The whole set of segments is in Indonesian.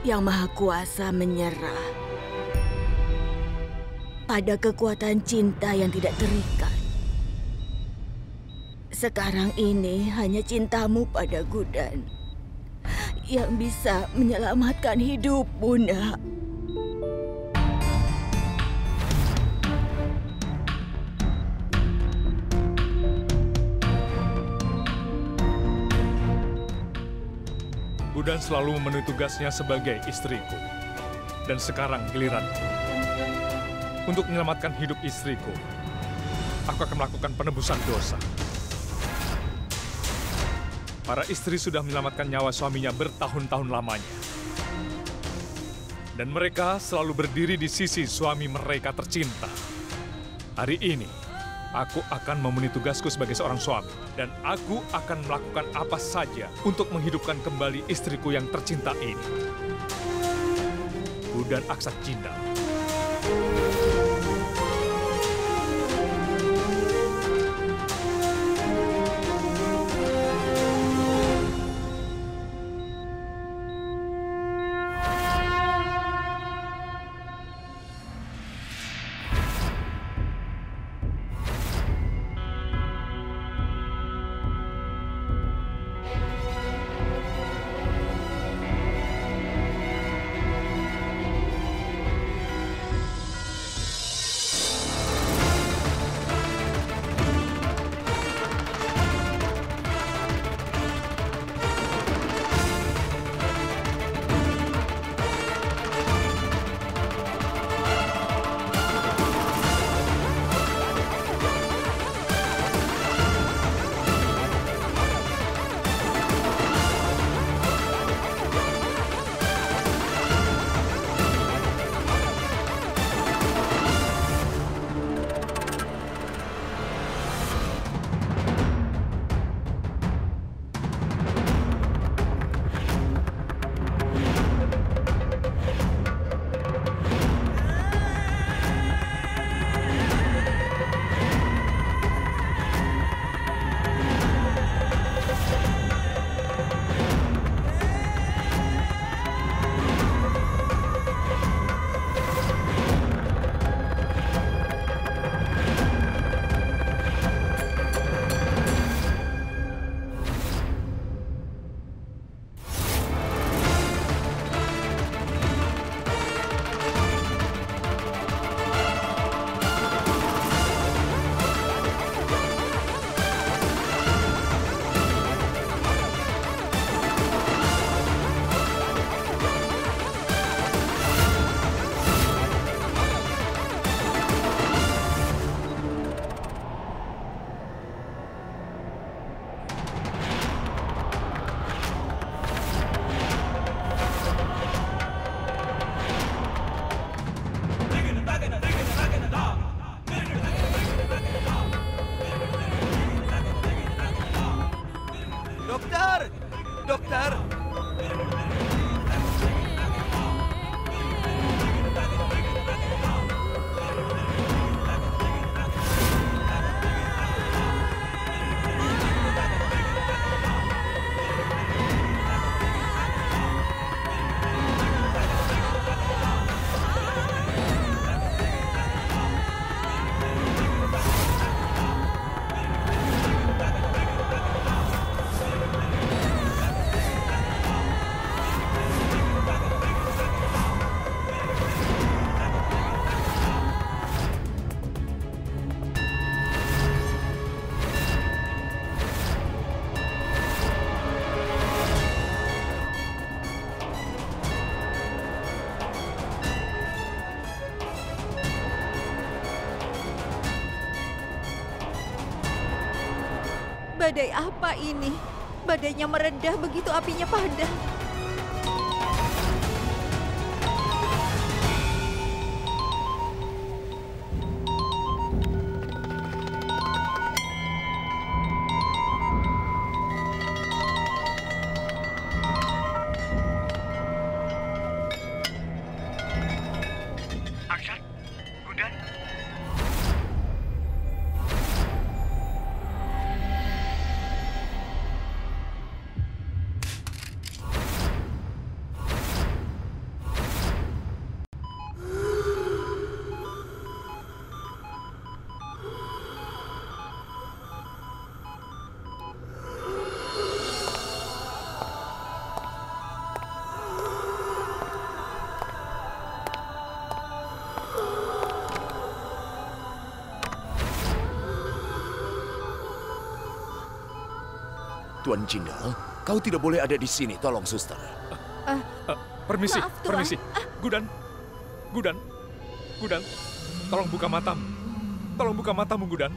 Yang Maha Kuasa menyerah pada kekuatan cinta yang tidak terikat. Sekarang ini hanya cintamu padaku dan yang bisa menyelamatkan hidupmu, nak. Gudan selalu memenuhi tugasnya sebagai istriku. Dan sekarang giliranku. Untuk menyelamatkan hidup istriku, aku akan melakukan penebusan dosa. Para istri sudah menyelamatkan nyawa suaminya bertahun-tahun lamanya. Dan mereka selalu berdiri di sisi suami mereka tercinta. Hari ini, aku akan memenuhi tugasku sebagai seorang suami. Dan aku akan melakukan apa saja untuk menghidupkan kembali istriku yang tercinta ini. Gudan Aksat Jindal. Dokter! Dokter! Badai apa ini? Badainya meredah begitu apinya padam. Aksat, Gudan. Tuan Jindal, kau tidak boleh ada di sini. Tolong, suster. Permisi, Maaf, Tuan. permisi. Gudan, Gudan, Gudan, tolong buka matamu. Tolong buka matamu, Gudan.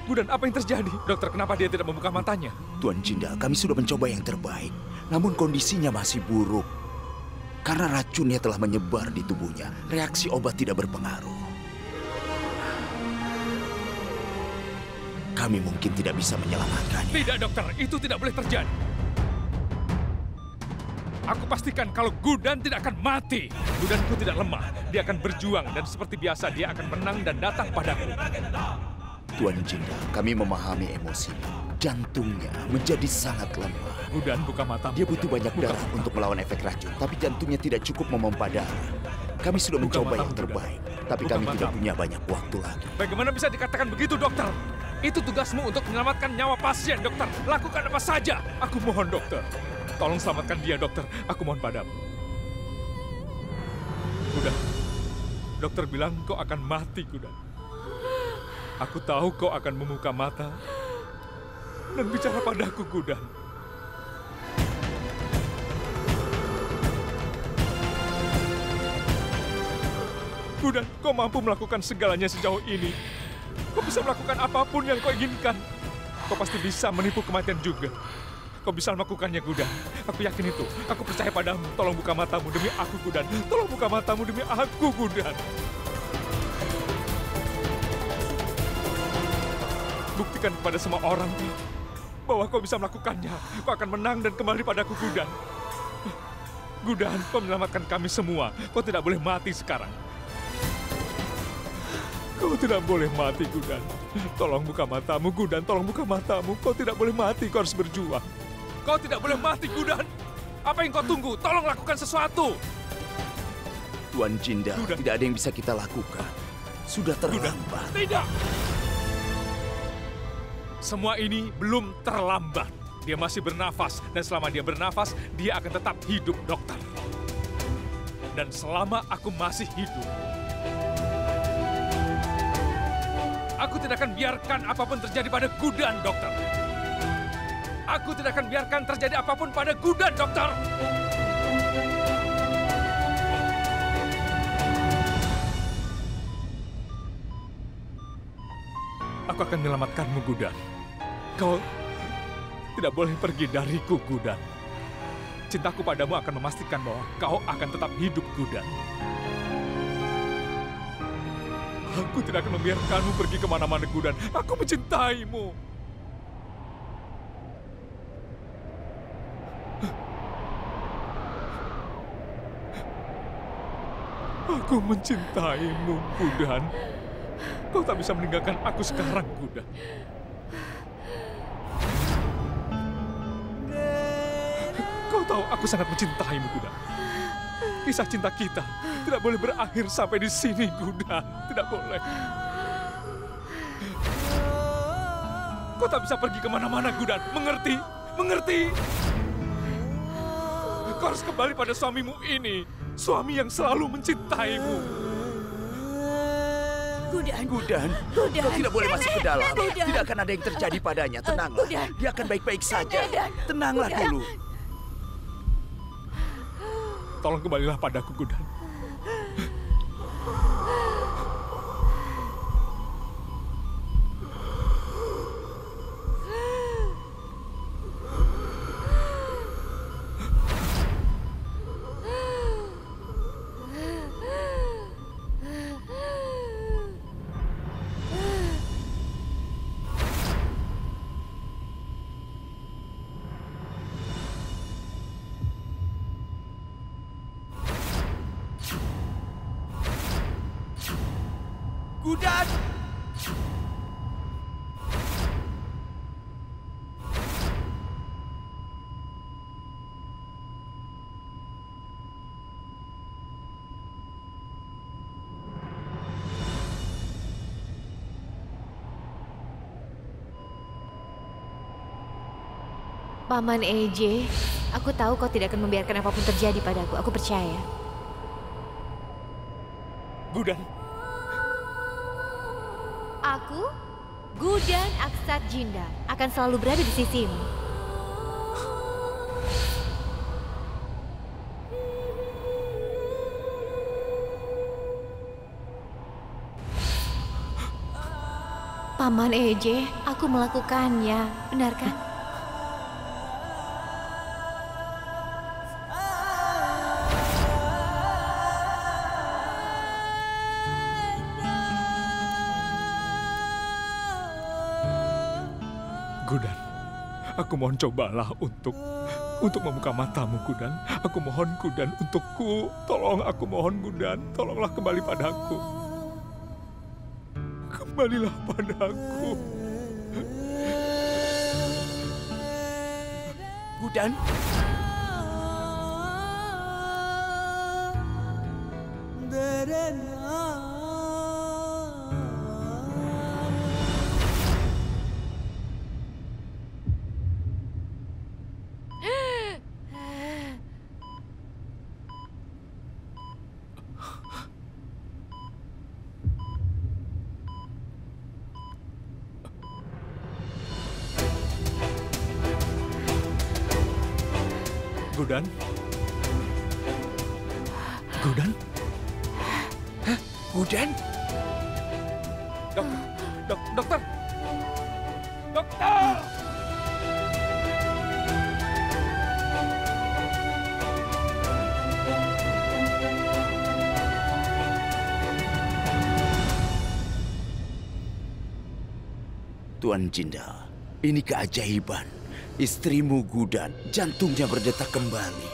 Gudan, apa yang terjadi? Dokter, kenapa dia tidak membuka matanya? Tuan Jindal, kami sudah mencoba yang terbaik. Namun kondisinya masih buruk. Karena racunnya telah menyebar di tubuhnya, reaksi obat tidak berpengaruh. Kami mungkin tidak bisa menyelamatkannya. Tidak, dokter. Itu tidak boleh terjadi. Aku pastikan kalau Gudan tidak akan mati. Gudanku tidak lemah. Dia akan berjuang dan seperti biasa dia akan menang dan datang padaku. Tuan Jindal, kami memahami emosinya. Jantungnya menjadi sangat lemah. Gudan, buka matamu. Dia butuh Gudan. banyak darah untuk melawan efek racun, tapi jantungnya tidak cukup memompa darah. Kami sudah Buka mencoba matamu, yang terbaik, tapi Buka kami tidak matamu. punya banyak waktu lagi. Bagaimana bisa dikatakan begitu, dokter? Itu tugasmu untuk menyelamatkan nyawa pasien, dokter. Lakukan apa saja. Aku mohon, dokter. Tolong selamatkan dia, dokter. Aku mohon padamu. Gudan, dokter bilang kau akan mati, Gudan. Aku tahu kau akan membuka mata dan bicara padaku, Gudan. Gudan, kau mampu melakukan segalanya sejauh ini. Kau bisa melakukan apapun yang kau inginkan. Kau pasti bisa menipu kematian juga. Kau bisa melakukannya, Gudan. Aku yakin itu. Aku percaya padamu. Tolong buka matamu demi aku, Gudan. Tolong buka matamu demi aku, Gudan. Buktikan kepada semua orang bahwa kau bisa melakukannya. Kau akan menang dan kembali padaku, Gudan. Gudan, kau menyelamatkan kami semua. Kau tidak boleh mati sekarang. Kau tidak boleh mati, Gudan. Tolong buka matamu, Gudan. Tolong buka matamu. Kau tidak boleh mati. Kau harus berjuang. Kau tidak boleh mati, Gudan. Apa yang kau tunggu? Tolong lakukan sesuatu. Tuan Jindal, Gudan. tidak ada yang bisa kita lakukan. Sudah terlambat. Tidak. Semua ini belum terlambat. Dia masih bernafas. Dan selama dia bernafas, dia akan tetap hidup, dokter. Dan selama aku masih hidup, aku tidak akan biarkan apapun terjadi pada Gudan, dokter. Aku tidak akan biarkan terjadi apapun pada Gudan, dokter. Aku akan menyelamatkanmu, Gudan. Kau tidak boleh pergi dariku, Gudan. Cintaku padamu akan memastikan bahwa kau akan tetap hidup, Gudan. Aku tidak akan membiarkanmu pergi kemana-mana, Gudan. Aku mencintaimu. Aku mencintaimu, Gudan. Kau tak bisa meninggalkan aku sekarang, Gudan. Kau tahu aku sangat mencintaimu, Gudan. Kisah cinta kita tidak boleh berakhir sampai di sini, Gudan. Tidak boleh. Kau tak bisa pergi kemana-mana, Gudan. Mengerti? Mengerti? Kau harus kembali pada suamimu ini. Suami yang selalu mencintaimu. Gudan. Gudan, Gudan. kau tidak boleh masuk ke dalam. Gudan. Tidak akan ada yang terjadi padanya. Tenanglah. Gudan. Dia akan baik-baik saja. Gudan. Tenanglah Gudan. dulu. Tolong kembalilah padaku, Gudan. Gudan! Paman EJ, aku tahu kau tidak akan membiarkan apapun terjadi padaku. Aku percaya. Gudan, Aku, Gudan Aksat Jindal, akan selalu berada di sisimu. Paman Eje, aku melakukannya, benar kan? Gudan, aku mohon cobalah untuk membuka matamu, Gudan. Aku mohon, Gudan, untukku. Tolong, aku mohon, Gudan. Tolonglah kembali padaku. Kembalilah padaku. Gudan? Gudan? Gudan? Hah? Gudan? Dokter! Dokter! Tuan Jindal, ini keajaiban. Istrimu Gudan, jantungnya berdetak kembali.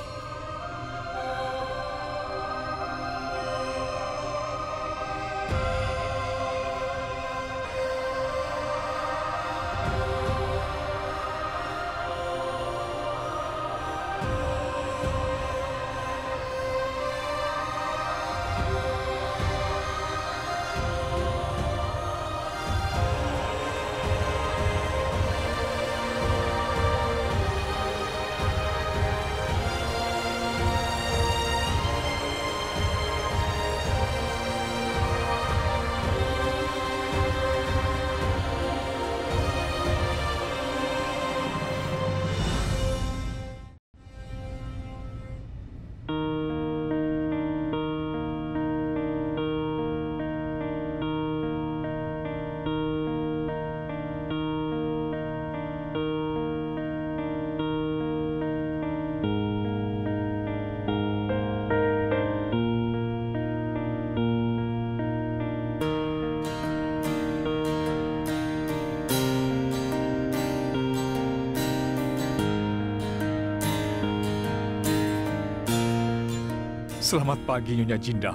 Selamat pagi, Nyonya Jindal.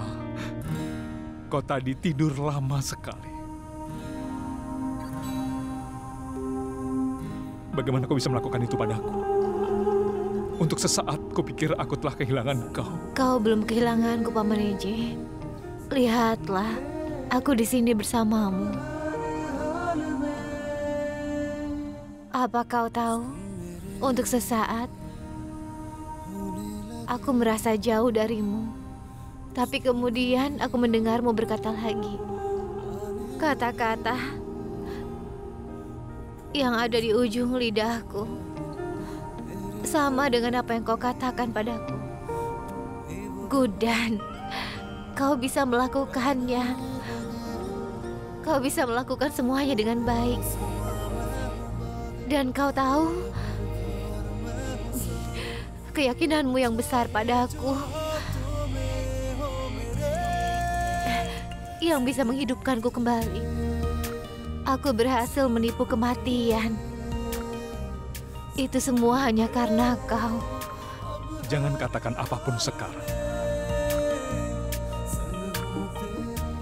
Kau tadi tidur lama sekali. Bagaimana kau bisa melakukan itu padaku? Untuk sesaat, kupikir aku telah kehilangan kau. Kau belum kehilanganku, Paman Eje. Lihatlah, aku di sini bersamamu. Apa kau tahu? Untuk sesaat, aku merasa jauh darimu. Tapi kemudian aku mendengarmu berkata lagi. Kata-kata yang ada di ujung lidahku sama dengan apa yang kau katakan padaku. Gudan, kau bisa melakukannya. Kau bisa melakukan semuanya dengan baik. Dan kau tahu, keyakinanmu yang besar padaku yang bisa menghidupkanku kembali. Aku berhasil menipu kematian. Itu semua hanya karena kau. Jangan katakan apapun sekarang.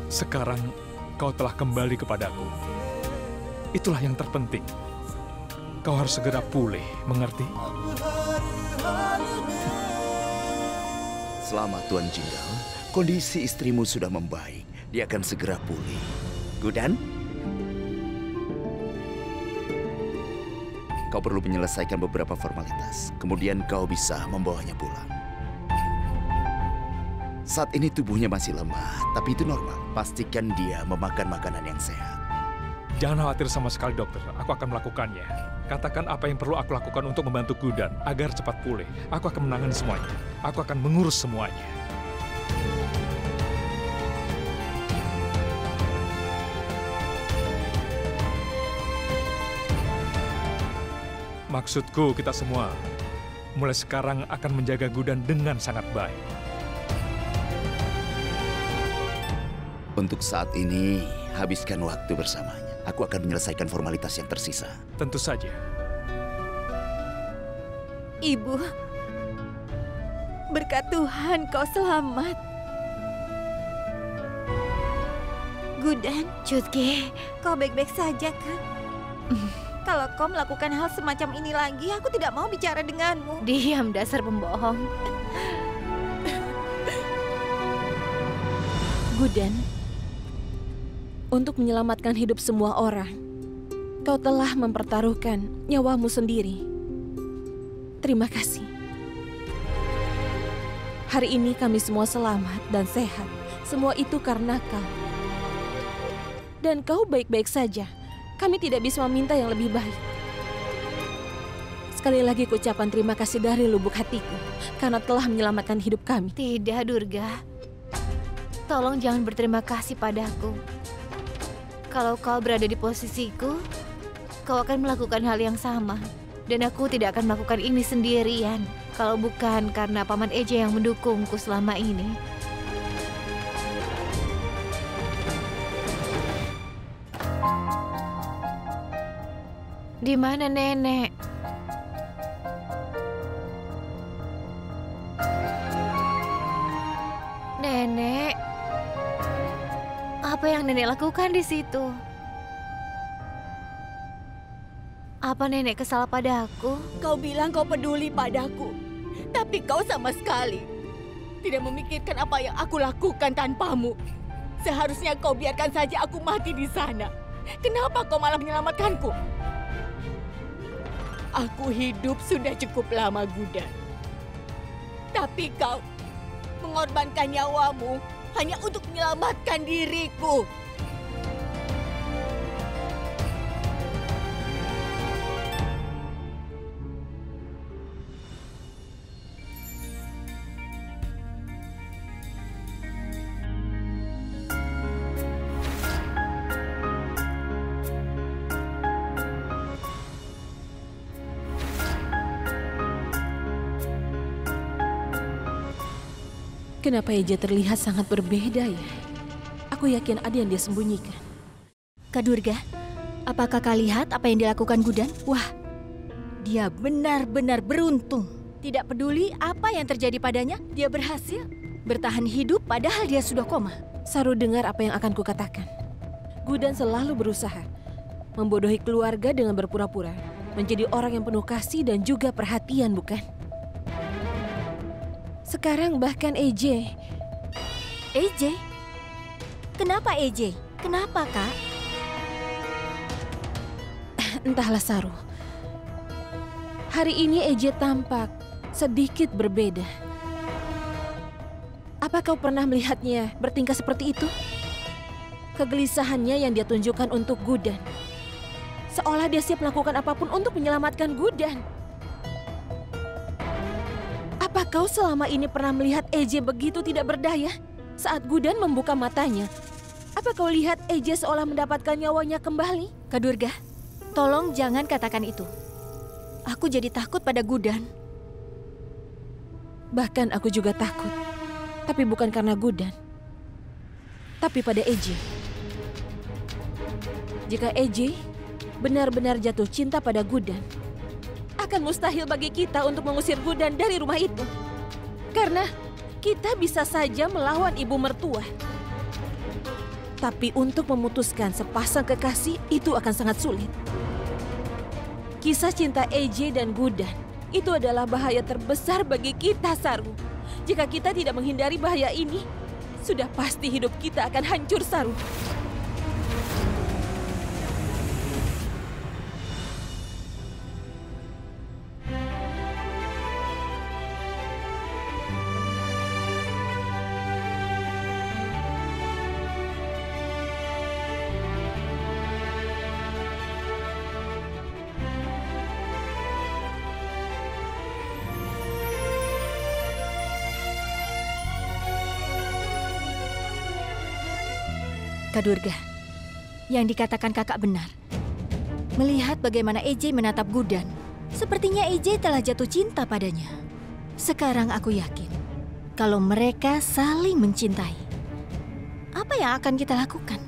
Sekarang kau telah kembali kepadaku. Itulah yang terpenting. Kau harus segera pulih, mengerti? Selamat, Tuan Jindal. Kondisi istrimu sudah membaik. Dia akan segera pulih. Gudan? Kau perlu menyelesaikan beberapa formalitas. Kemudian kau bisa membawanya pulang. Saat ini tubuhnya masih lemah, tapi itu normal. Pastikan dia memakan makanan yang sehat. Jangan khawatir sama sekali, dokter. Aku akan melakukannya. Katakan apa yang perlu aku lakukan untuk membantu Gudan agar cepat pulih. Aku akan menangani semuanya. Aku akan mengurus semuanya. Maksudku kita semua mulai sekarang akan menjaga Gudan dengan sangat baik. Untuk saat ini, habiskan waktu bersamanya. Aku akan menyelesaikan formalitas yang tersisa. Tentu saja. Ibu, berkat Tuhan kau selamat. Gudan, Jutki, kau baik-baik saja kan? Kalau kau melakukan hal semacam ini lagi, aku tidak mau bicara denganmu. diam dasar pembohong. Gudan, untuk menyelamatkan hidup semua orang, kau telah mempertaruhkan nyawamu sendiri. Terima kasih. Hari ini kami semua selamat dan sehat. Semua itu karena kau. Dan kau baik-baik saja. Kami tidak bisa meminta yang lebih baik. Sekali lagi kuucapan terima kasih dari lubuk hatiku karena telah menyelamatkan hidup kami. Tidak, Durga. Tolong jangan berterima kasih padaku. Kalau kau berada di posisiku, kau akan melakukan hal yang sama. Dan aku tidak akan melakukan ini sendirian. Kalau bukan karena Paman Eje yang mendukungku selama ini. Di mana nenek? Nenek, apa yang nenek lakukan di situ? Apa nenek kesal padaku? Kau bilang kau peduli padaku, tapi kau sama sekali tidak memikirkan apa yang aku lakukan tanpamu. Seharusnya kau biarkan saja aku mati di sana. Kenapa kau malah menyelamatkanku? Aku hidup sudah cukup lama, Gudan. Tapi kau mengorbankan nyawamu hanya untuk menyelamatkan diriku. Kenapa Eja terlihat sangat berbeda ya? Aku yakin ada yang dia sembunyikan. Kak Durga, apakah kau lihat apa yang dilakukan Gudan? Wah, dia benar-benar beruntung. Tidak peduli apa yang terjadi padanya, dia berhasil bertahan hidup padahal dia sudah koma. Saru dengar apa yang akan kukatakan. Gudan selalu berusaha membodohi keluarga dengan berpura-pura menjadi orang yang penuh kasih dan juga perhatian, bukan? Sekarang bahkan EJ. EJ? Kenapa EJ? Kenapa, Kak? Entahlah, Saru. Hari ini EJ tampak sedikit berbeda. Apa kau pernah melihatnya bertingkah seperti itu? Kegelisahannya yang dia tunjukkan untuk Gudan. Seolah dia siap melakukan apapun untuk menyelamatkan Gudan. Apa kau selama ini pernah melihat EJ begitu tidak berdaya? Saat Gudan membuka matanya, apa kau lihat EJ seolah mendapatkan nyawanya kembali? Kak Durga, tolong jangan katakan itu. Aku jadi takut pada Gudan. Bahkan aku juga takut. Tapi bukan karena Gudan. Tapi pada EJ. Jika EJ benar-benar jatuh cinta pada Gudan, akan mustahil bagi kita untuk mengusir Gudan dari rumah itu. Karena kita bisa saja melawan ibu mertua. Tapi untuk memutuskan sepasang kekasih itu akan sangat sulit. Kisah cinta EJ dan Gudan itu adalah bahaya terbesar bagi kita, Saru. Jika kita tidak menghindari bahaya ini, sudah pasti hidup kita akan hancur, Saru. Kak Durga, yang dikatakan kakak benar. Melihat bagaimana EJ menatap Gudan, Sepertinya AJ telah jatuh cinta padanya. Sekarang aku yakin kalau mereka saling mencintai. Apa yang akan kita lakukan?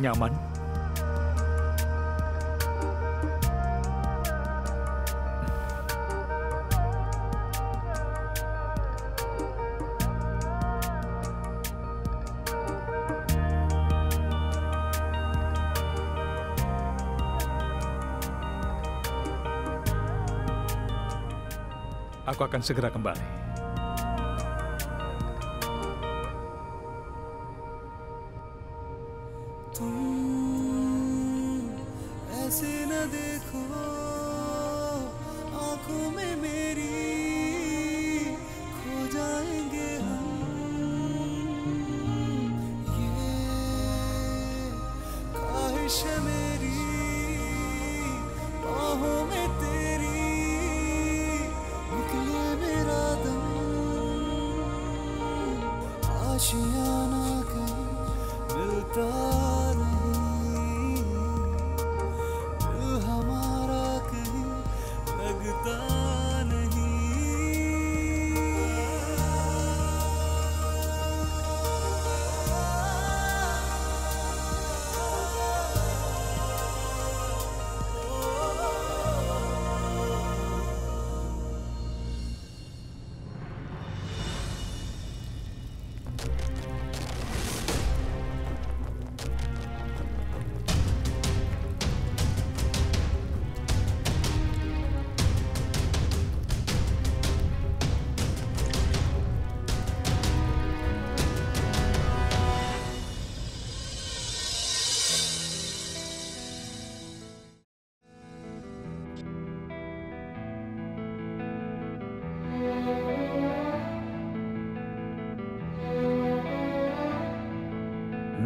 Nyaman? Aku akan segera kembali.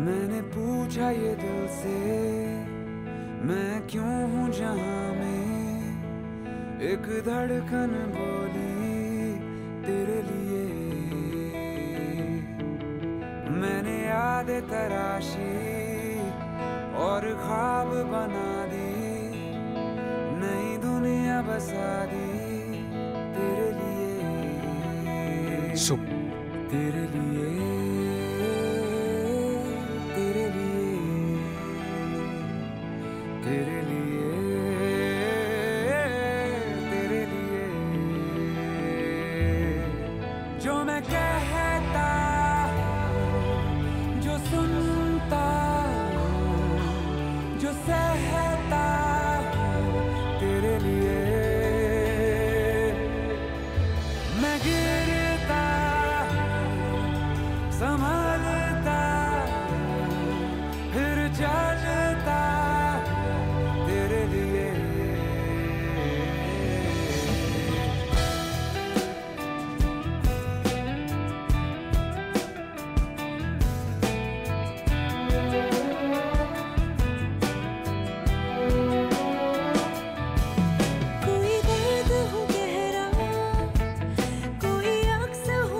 मैंने पूछा ये दिल से मैं क्यों हूँ जहाँ में, एक धड़कन बोली तेरे लिए। मैंने यादें तराशी और ख्वाब बना दी, नई दुनिया बसा दी तेरे लिए, तेरे लिए, तेरे लिए, तेरे लिए, तेरे लिए। जो मैं कहता, जो सुनता, जो सहता तेरे लिए। मैं गिरता, संभलता, फिर चलता तेरे लिए। कोई दर्द हो गहरा, कोई अक्स हो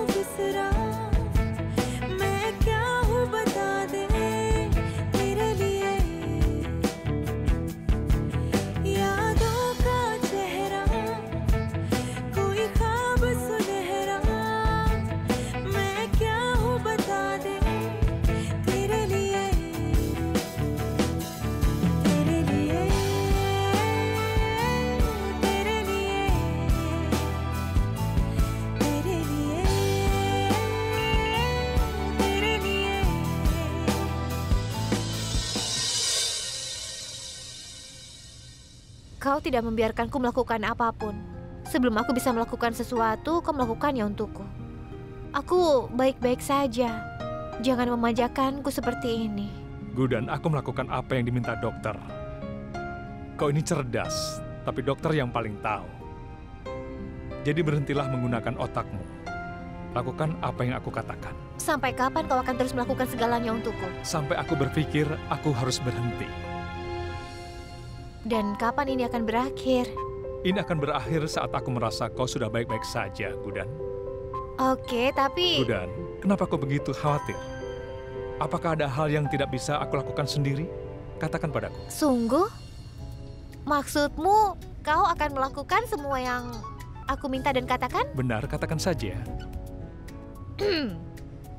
Kau tidak membiarkanku melakukan apapun. Sebelum aku bisa melakukan sesuatu, kau melakukannya untukku. Aku baik-baik saja. Jangan memanjakanku seperti ini. Gudan, aku melakukan apa yang diminta dokter. Kau ini cerdas, tapi dokter yang paling tahu. Jadi berhentilah menggunakan otakmu. Lakukan apa yang aku katakan. Sampai kapan kau akan terus melakukan segalanya untukku? Sampai aku berpikir aku harus berhenti. Dan kapan ini akan berakhir? Ini akan berakhir saat aku merasa kau sudah baik-baik saja, Gudan. Oke, tapi... Gudan, kenapa kau begitu khawatir? Apakah ada hal yang tidak bisa aku lakukan sendiri? Katakan padaku. Sungguh? Maksudmu kau akan melakukan semua yang aku minta dan katakan? Benar, katakan saja.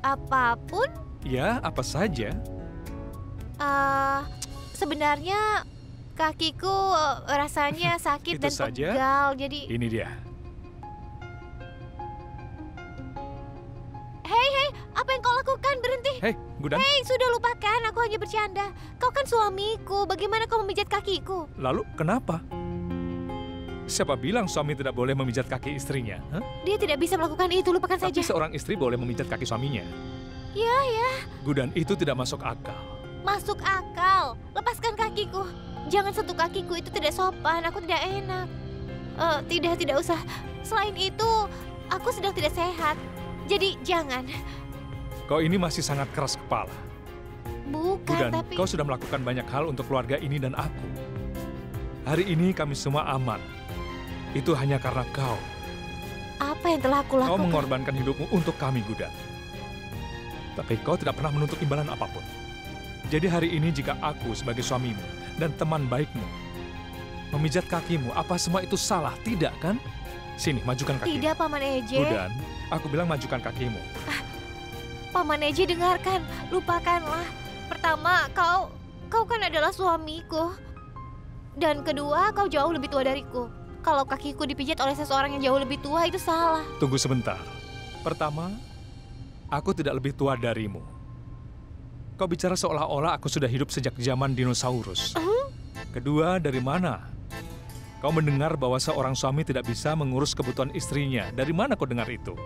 Apapun? Ya, apa saja. Sebenarnya kakiku rasanya sakit Itu dan saja? pegal, jadi... Ini dia. Hei, apa yang kau lakukan? Berhenti! Hei, Gudan. Hei, sudah lupakan, aku hanya bercanda. Kau kan suamiku, bagaimana kau memijat kakiku? Lalu kenapa? Siapa bilang suami tidak boleh memijat kaki istrinya? Hah? Dia tidak bisa melakukan itu, lupakan Tapi saja. seorang istri boleh memijat kaki suaminya. Ya. Gudan, itu tidak masuk akal. Masuk akal. Lepaskan kakiku. Jangan sentuh kakiku, itu tidak sopan, aku tidak enak. Tidak usah. Selain itu, aku sedang tidak sehat. Jadi jangan. Kau ini masih sangat keras kepala. Bukan, Gudan, tapi... kau sudah melakukan banyak hal untuk keluarga ini dan aku. Hari ini kami semua aman. Itu hanya karena kau. Apa yang telah aku lakukan? Kau mengorbankan hidupmu untuk kami, Gudan. Tapi kau tidak pernah menuntut imbalan apapun. Jadi hari ini jika aku sebagai suamimu dan teman baikmu memijat kakimu, apa semua itu salah? Tidak kan? Sini, majukan kakimu. Tidak, Paman Eje. Gudan, aku bilang majukan kakimu. Paman Eje, dengarkan. Lupakanlah. Pertama, kau kan adalah suamiku. Dan kedua, kau jauh lebih tua dariku. Kalau kakiku dipijat oleh seseorang yang jauh lebih tua, itu salah. Tunggu sebentar. Pertama, aku tidak lebih tua darimu. Kau bicara seolah-olah aku sudah hidup sejak zaman dinosaurus. Kedua, dari mana? Kau mendengar bahwa seorang suami tidak bisa mengurus kebutuhan istrinya. Dari mana kau dengar itu?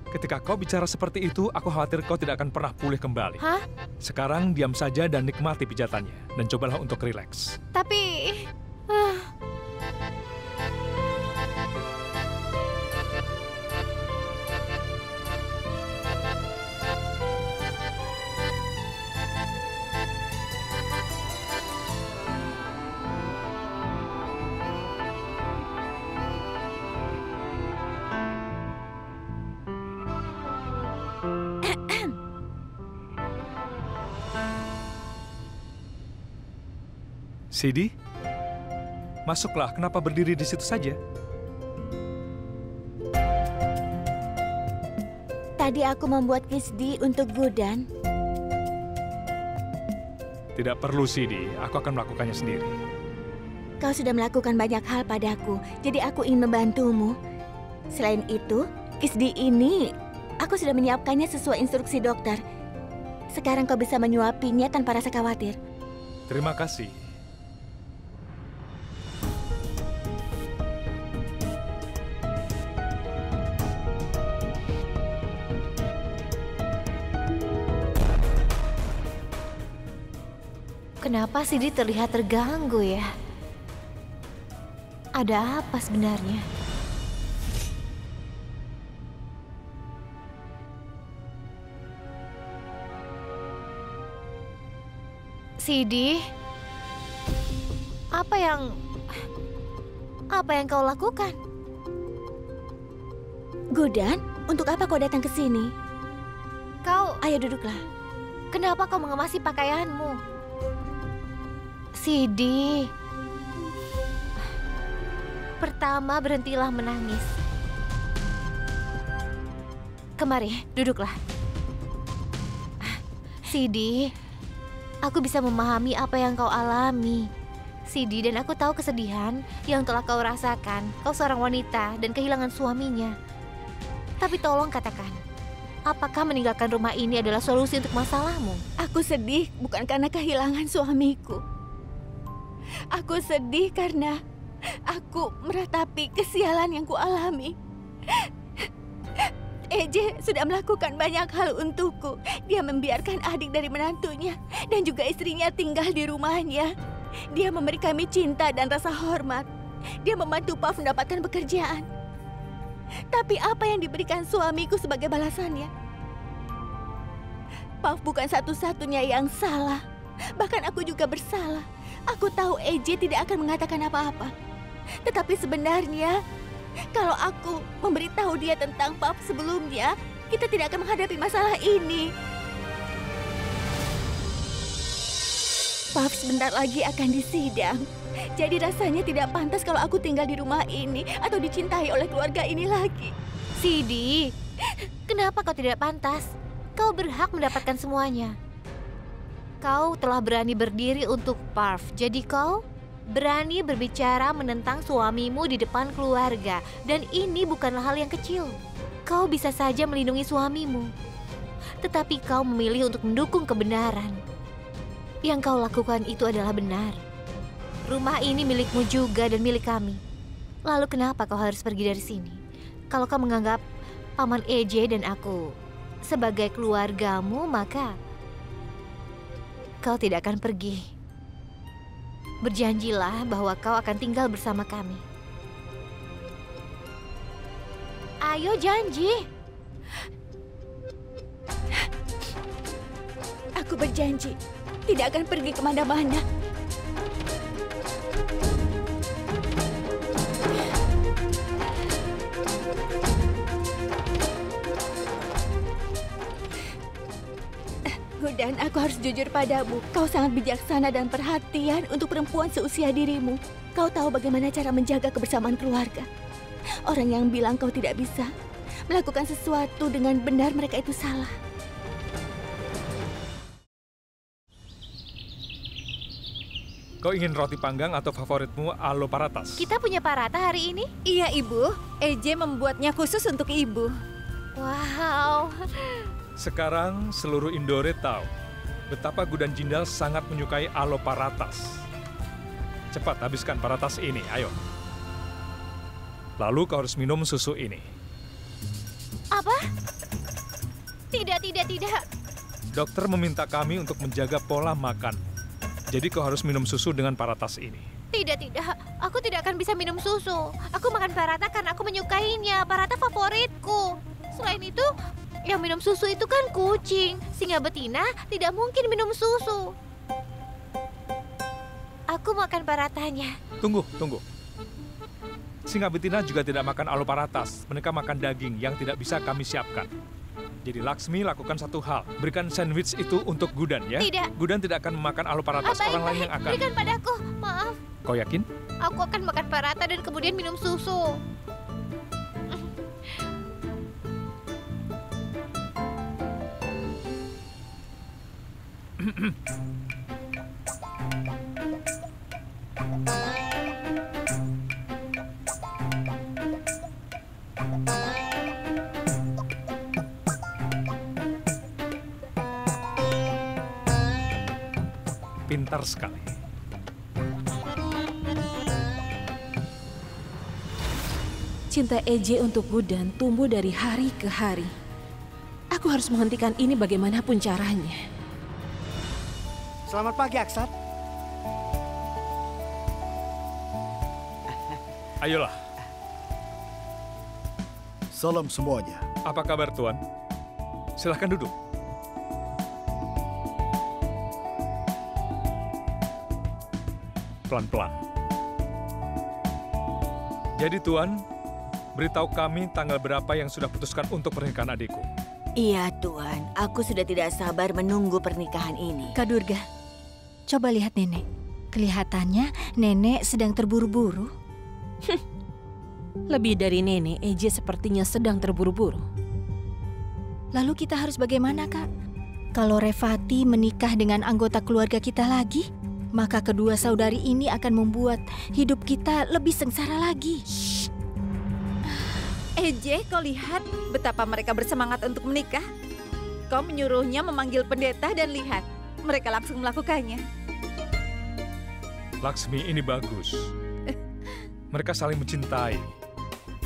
Ketika kau bicara seperti itu, aku khawatir kau tidak akan pernah pulih kembali. Hah? Sekarang diam saja dan nikmati pijatannya. Dan cobalah untuk rileks. Tapi... Sidi, masuklah. Kenapa berdiri di situ saja? Tadi aku membuat kisdi untuk Gudan. Tidak perlu, Sidi. Aku akan melakukannya sendiri. Kau sudah melakukan banyak hal padaku, jadi aku ingin membantumu. Selain itu, kisdi ini aku sudah menyiapkannya sesuai instruksi dokter. Sekarang kau bisa menyuapinya tanpa rasa khawatir. Terima kasih. Kenapa Sidi terlihat terganggu ya? Ada apa sebenarnya? Sidi, apa yang kau lakukan? Gudan, untuk apa kau datang ke sini? Ayo duduklah. Kenapa kau mengemasi pakaianmu? Sidi, pertama berhentilah menangis. Kemari, duduklah. Sidi, aku bisa memahami apa yang kau alami. Sidi, dan aku tahu kesedihan yang telah kau rasakan. Kau seorang wanita dan kehilangan suaminya. Tapi tolong katakan, apakah meninggalkan rumah ini adalah solusi untuk masalahmu? Aku sedih bukan karena kehilangan suamiku. Aku sedih karena aku meratapi kesialan yang kualami. EJ sudah melakukan banyak hal untukku. Dia membiarkan adik dari menantunya dan juga istrinya tinggal di rumahnya. Dia memberi kami cinta dan rasa hormat. Dia membantu Puff mendapatkan pekerjaan. Tapi apa yang diberikan suamiku sebagai balasannya? Puff bukan satu-satunya yang salah. Bahkan aku juga bersalah. Aku tahu EJ tidak akan mengatakan apa-apa. Tetapi sebenarnya, kalau aku memberitahu dia tentang Puff sebelumnya, kita tidak akan menghadapi masalah ini. Puff sebentar lagi akan disidang. Jadi rasanya tidak pantas kalau aku tinggal di rumah ini atau dicintai oleh keluarga ini lagi. Sidi, kenapa kau tidak pantas? Kau berhak mendapatkan semuanya. Kau telah berani berdiri untuk Puff, jadi kau berani berbicara menentang suamimu di depan keluarga. Dan ini bukanlah hal yang kecil. Kau bisa saja melindungi suamimu. Tetapi kau memilih untuk mendukung kebenaran. Yang kau lakukan itu adalah benar. Rumah ini milikmu juga dan milik kami. Lalu kenapa kau harus pergi dari sini? Kalau kau menganggap Paman EJ dan aku sebagai keluargamu, maka kau tidak akan pergi. Berjanjilah bahwa kau akan tinggal bersama kami. Ayo janji. Aku berjanji tidak akan pergi kemana-mana. Dan aku harus jujur padamu, kau sangat bijaksana dan perhatian untuk perempuan seusia dirimu. Kau tahu bagaimana cara menjaga kebersamaan keluarga. Orang yang bilang kau tidak bisa melakukan sesuatu dengan benar, mereka itu salah. Kau ingin roti panggang atau favoritmu alo paratas? Kita punya paratha hari ini? Iya, Ibu. EJ membuatnya khusus untuk Ibu. Wow. Sekarang seluruh Indore tahu betapa Gudan Jindal sangat menyukai alo paratas. Cepat habiskan paratas ini, ayo. Lalu kau harus minum susu ini. Apa? Tidak. Dokter meminta kami untuk menjaga pola makan. Jadi kau harus minum susu dengan paratas ini. Tidak. Aku tidak akan bisa minum susu. Aku makan paratha karena aku menyukainya. Paratha favoritku. Selain itu, yang minum susu itu kan kucing. Singa betina tidak mungkin minum susu. Aku makan parathanya. Tunggu. Singa betina juga tidak makan alo paratas. Mereka makan daging yang tidak bisa kami siapkan. Jadi Laksmi lakukan satu hal. Berikan sandwich itu untuk Gudan ya. Tidak. Gudan tidak akan memakan alo paratas, orang lain yang akan. Berikan padaku. Maaf. Kau yakin? Aku akan makan paratha dan kemudian minum susu. Pintar sekali. Cinta EJ untuk Gudan tumbuh dari hari ke hari. Aku harus menghentikan ini bagaimanapun caranya. Selamat pagi, Aksat. Ayolah. Salam semuanya. Apa kabar Tuan? Silahkan duduk. Pelan-pelan. Jadi Tuan, beritahu kami tanggal berapa yang sudah putuskan untuk pernikahan adikku. Iya, Tuan. Aku sudah tidak sabar menunggu pernikahan ini. Kak Durga, coba lihat Nenek. Kelihatannya Nenek sedang terburu-buru. Lebih dari nenek, EJ sepertinya sedang terburu-buru. Lalu kita harus bagaimana, Kak? Kalau Revati menikah dengan anggota keluarga kita lagi, maka kedua saudari ini akan membuat hidup kita lebih sengsara lagi. EJ, kau lihat betapa mereka bersemangat untuk menikah? Kau menyuruhnya memanggil pendeta dan lihat, mereka langsung melakukannya. Laksmi, ini bagus. Mereka saling mencintai.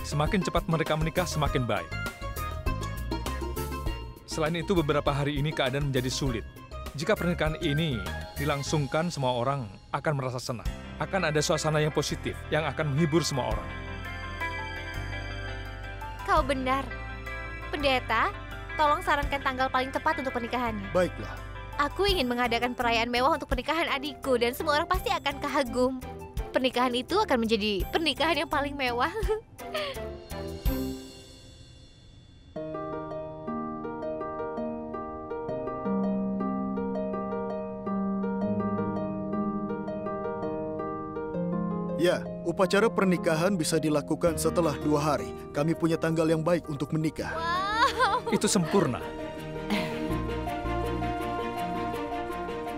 Semakin cepat mereka menikah, semakin baik. Selain itu, beberapa hari ini keadaan menjadi sulit. Jika pernikahan ini dilangsungkan, semua orang akan merasa senang. Akan ada suasana yang positif, yang akan menghibur semua orang. Kau benar. Pendeta, tolong sarankan tanggal paling tepat untuk pernikahannya. Baiklah. Aku ingin mengadakan perayaan mewah untuk pernikahan adikku dan semua orang pasti akan kagum. Pernikahan itu akan menjadi pernikahan yang paling mewah. Ya, upacara pernikahan bisa dilakukan setelah 2 hari. Kami punya tanggal yang baik untuk menikah. Wow. Itu sempurna.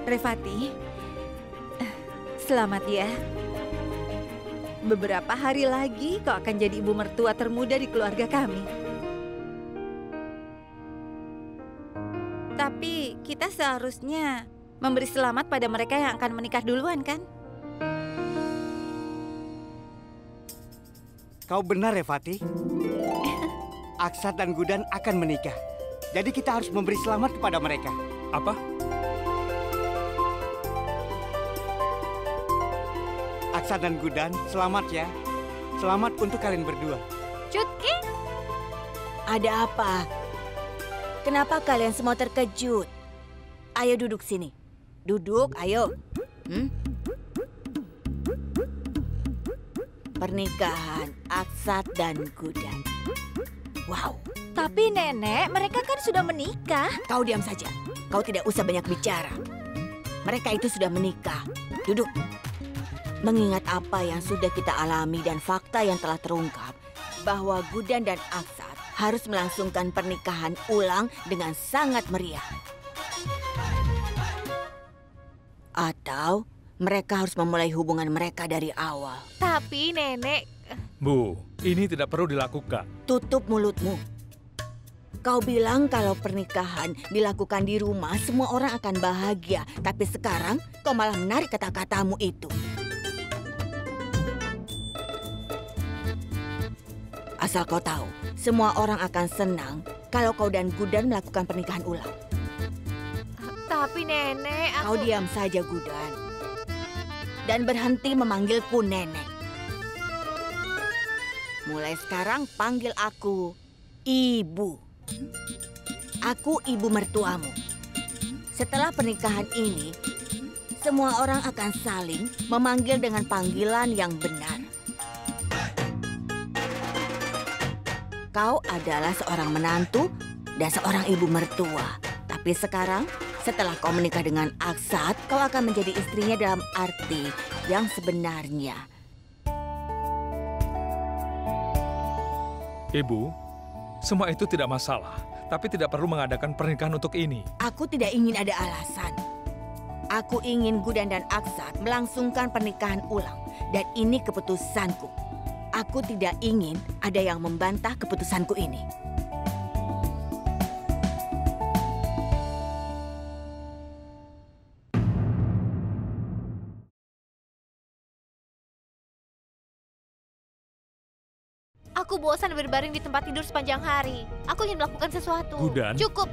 Revati, selamat ya. Beberapa hari lagi kau akan jadi ibu mertua termuda di keluarga kami. Tapi kita seharusnya memberi selamat pada mereka yang akan menikah duluan, kan? Kau benar, Revati. Aksat dan Gudan akan menikah. Jadi kita harus memberi selamat kepada mereka. Apa? Aksat dan Gudan, selamat ya. Selamat untuk kalian berdua. Cutki? Ada apa? Kenapa kalian semua terkejut? Ayo duduk sini. Duduk, ayo. Pernikahan Aksat dan Gudan. Wow. Tapi Nenek, mereka kan sudah menikah. Kau diam saja. Kau tidak usah banyak bicara. Mereka itu sudah menikah. Duduk. Mengingat apa yang sudah kita alami dan fakta yang telah terungkap, bahwa Gudan dan Aksat harus melangsungkan pernikahan ulang dengan sangat meriah. Atau mereka harus memulai hubungan mereka dari awal. Tapi Nenek... Bu, ini tidak perlu dilakukan. Tutup mulutmu. Kau bilang kalau pernikahan dilakukan di rumah, semua orang akan bahagia. Tapi sekarang kau malah menarik kata-katamu itu. Asal kau tahu, semua orang akan senang kalau kau dan Gudan melakukan pernikahan ulang. Tapi Nenek, Kau diam saja, Gudan. Dan berhenti memanggilku Nenek. Mulai sekarang panggil aku Ibu. Aku ibu mertuamu. Setelah pernikahan ini, semua orang akan saling memanggil dengan panggilan yang benar. Kau adalah seorang menantu dan seorang ibu mertua. Tapi sekarang, setelah kau menikah dengan Aksat, kau akan menjadi istrinya dalam arti yang sebenarnya. Ibu, semua itu tidak masalah. Tapi tidak perlu mengadakan pernikahan untuk ini. Aku tidak ingin ada alasan. Aku ingin Gudan dan Aksat melangsungkan pernikahan ulang. Dan ini keputusanku. Aku tidak ingin ada yang membantah keputusanku ini. aku bosan berbaring di tempat tidur sepanjang hari. Aku ingin melakukan sesuatu. Gudan. Cukup.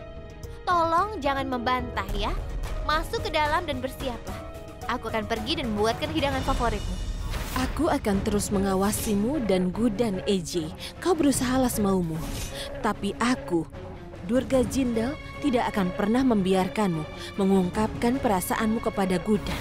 Tolong jangan membantah ya. Masuk ke dalam dan bersiaplah. Aku akan pergi dan membuatkan hidangan favoritmu. Aku akan terus mengawasimu dan Gudan EJ. Kau berusahalah semaumu. Tapi aku, Durga Jindal, tidak akan pernah membiarkanmu mengungkapkan perasaanmu kepada Gudan.